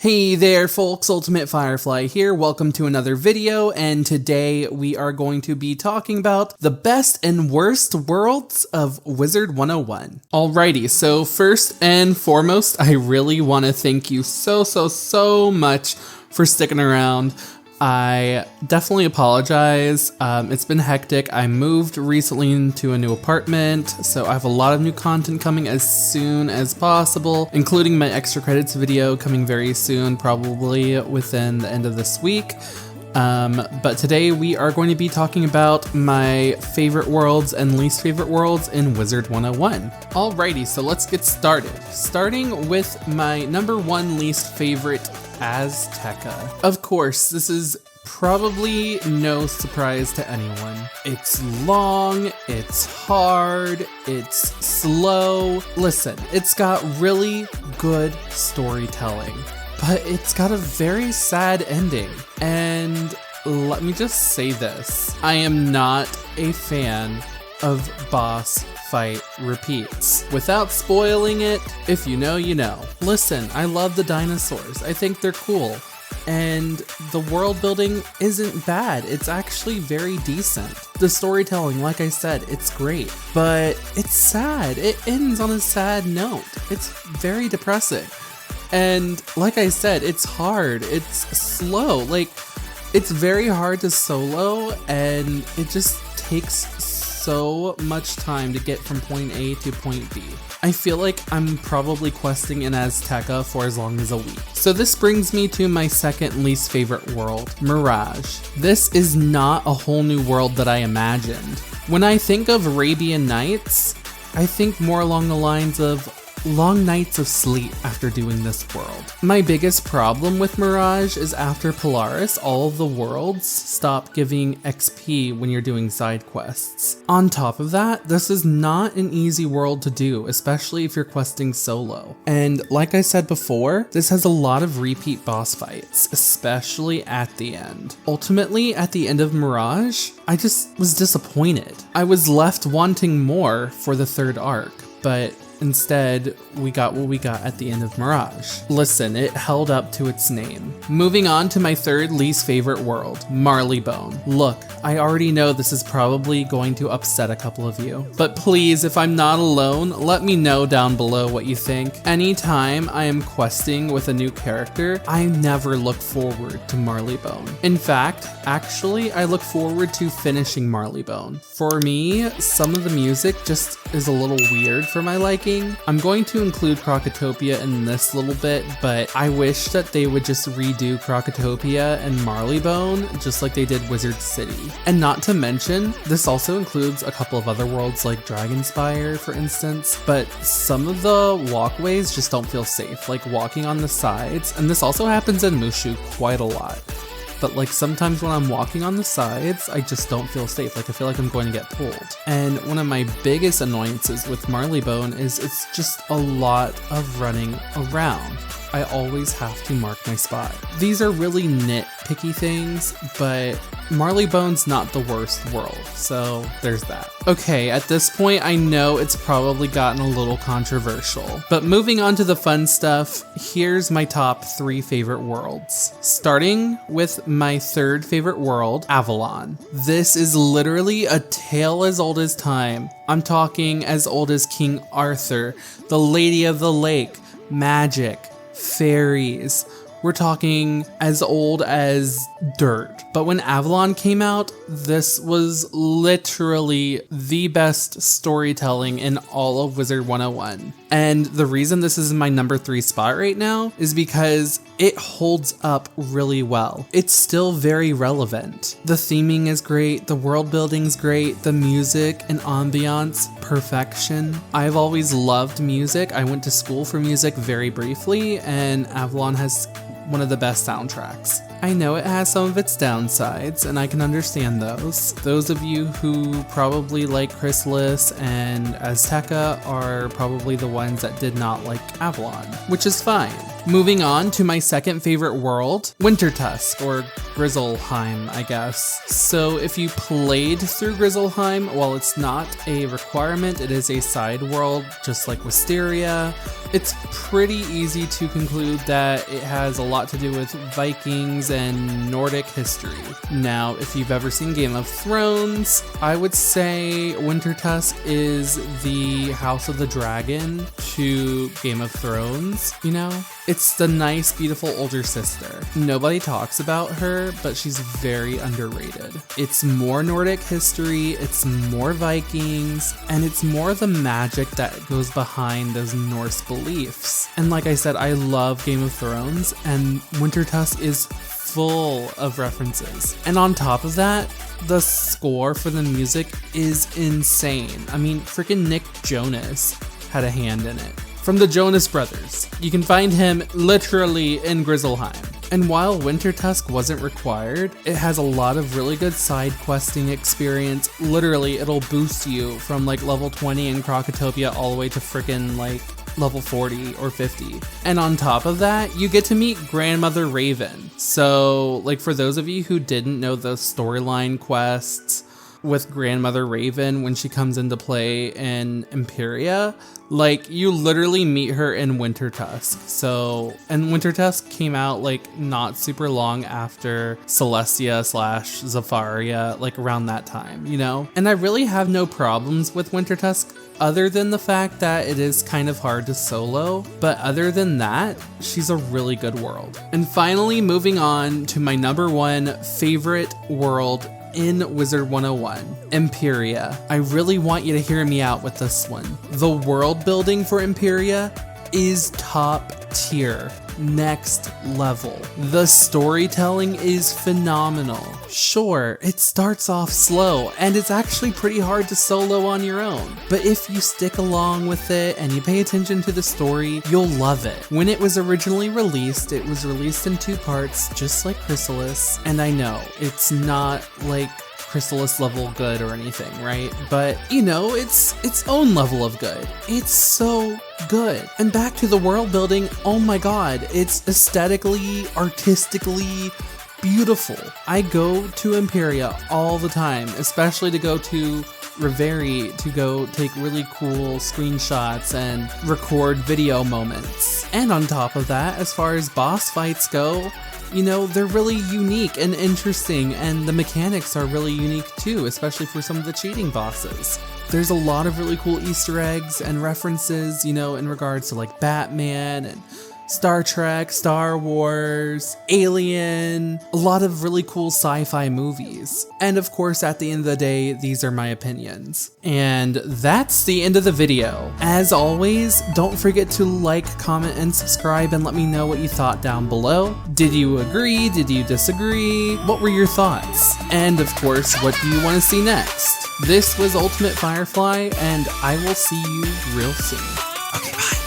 Hey there folks, Ultimatefirefly here, welcome to another video, and today we are going to be talking about the best and worst worlds of Wizard101. Alrighty, so first and foremost, I really want to thank you so much for sticking around. I definitely apologize. It's been hectic. I moved recently into a new apartment, so I have a lot of new content coming as soon as possible, including my extra credits video coming very soon, probably within the end of this week. But today we are going to be talking about my favorite worlds and least favorite worlds in Wizard101. Alrighty, so let's get started. Starting with my number one least favorite, Azteca. Of course, this is probably no surprise to anyone. It's long, it's hard, it's slow. Listen, it's got really good storytelling, but it's got a very sad ending. And let me just say this, I am not a fan of boss fight repeats. Without spoiling it, if you know, you know. Listen, I love the dinosaurs. I think they're cool. And the world building isn't bad. It's actually very decent. The storytelling, like I said, it's great. But it's sad. It ends on a sad note. It's very depressing. And like I said, it's hard. It's slow. Like, it's very hard to solo, and it just takes so much time to get from point A to point B. I feel like I'm probably questing in Azteca for as long as a week. So this brings me to my second least favorite world, Mirage. This is not a whole new world that I imagined. When I think of Arabian Nights, I think more along the lines of long nights of sleep after doing this world. My biggest problem with Mirage is after Polaris, all of the worlds stop giving XP when you're doing side quests. On top of that, this is not an easy world to do, especially if you're questing solo. And like I said before, this has a lot of repeat boss fights, especially at the end. Ultimately, at the end of Mirage, I just was disappointed. I was left wanting more for the third arc, but instead, we got what we got at the end of Mirage. Listen, it held up to its name. Moving on to my third least favorite world, Marleybone. Look, I already know this is probably going to upset a couple of you, but please, if I'm not alone, let me know down below what you think. Anytime I am questing with a new character, I never look forward to Marleybone. In fact, actually, I look forward to finishing Marleybone. For me, some of the music just is a little weird for my liking. I'm going to include Krokotopia in this little bit, but I wish that they would just redo Krokotopia and Marleybone just like they did Wizard City. And not to mention, this also includes a couple of other worlds like Dragonspire, for instance, but some of the walkways just don't feel safe, like walking on the sides, and this also happens in Mushu quite a lot. But like sometimes when I'm walking on the sides, I just don't feel safe. Like I feel like I'm going to get pulled. And one of my biggest annoyances with Marleybone is it's just a lot of running around. I always have to mark my spot. These are really nitpicky things, but Marleybone's not the worst world, so there's that. Okay, at this point, I know it's probably gotten a little controversial, but moving on to the fun stuff, here's my top 3 favorite worlds. Starting with my third favorite world, Avalon. This is literally a tale as old as time. I'm talking as old as King Arthur, the Lady of the Lake, magic, fairies. We're talking as old as dirt. But when Avalon came out, this was literally the best storytelling in all of Wizard101. And the reason this is in my number 3 spot right now is because it holds up really well. It's still very relevant. The theming is great, the world building's great, the music and ambiance, perfection. I've always loved music. I went to school for music very briefly, and Avalon has one of the best soundtracks. I know it has some of its downsides, and I can understand those. Those of you who probably like Chrysalis and Azteca are probably the ones that did not like Avalon, which is fine. Moving on to my second favorite world, Wintertusk, or Grizzleheim, I guess. So if you played through Grizzleheim, while it's not a requirement, it is a side world, just like Wisteria. It's pretty easy to conclude that it has a lot to do with Vikings and Nordic history. Now, if you've ever seen Game of Thrones, I would say Wintertusk is the House of the Dragon to Game of Thrones, you know? It's the nice, beautiful older sister. Nobody talks about her, but she's very underrated. It's more Nordic history, it's more Vikings, and it's more the magic that goes behind those Norse beliefs. And like I said, I love Game of Thrones, and Wintertusk is full of references. And on top of that, the score for the music is insane. I mean, freaking Nick Jonas had a hand in it. From the Jonas Brothers. You can find him literally in Grizzleheim. And while Wintertusk wasn't required, it has a lot of really good side questing experience. Literally, it'll boost you from like level 20 in Krokotopia all the way to freaking like level 40 or 50. And on top of that, you get to meet Grandmother Raven. So like for those of you who didn't know the storyline quests with Grandmother Raven when she comes into play in Imperia, like you literally meet her in Wintertusk. So, and Wintertusk came out like not super long after Celestia / Zafaria, like around that time, you know? And I really have no problems with Wintertusk other than the fact that it is kind of hard to solo, but other than that, she's a really good world. And finally, moving on to my number one favorite world in Wizard101, Imperia. I really want you to hear me out with this one. The world building for Imperia is top tier, next level. The storytelling is phenomenal. Sure, it starts off slow, and it's actually pretty hard to solo on your own. But if you stick along with it and you pay attention to the story, you'll love it. When it was originally released, it was released in 2 parts, just like Chrysalis. And I know, it's not like Chrysalis level good or anything, right? But, you know, it's its own level of good. It's so good. And back to the world building, oh my god, it's aesthetically, artistically beautiful. I go to Imperia all the time, especially to go to Reveri to go take really cool screenshots and record video moments. And on top of that, as far as boss fights go, you know, they're really unique and interesting, and the mechanics are really unique too, especially for some of the cheating bosses. There's a lot of really cool Easter eggs and references, you know, in regards to like Batman and Star Trek, Star Wars, Alien, a lot of really cool sci-fi movies. And of course, at the end of the day, these are my opinions. And that's the end of the video. As always, don't forget to like, comment, and subscribe and let me know what you thought down below. Did you agree? Did you disagree? What were your thoughts? And of course, what do you want to see next? This was Ultimatefirefly, and I will see you real soon. Okay, bye.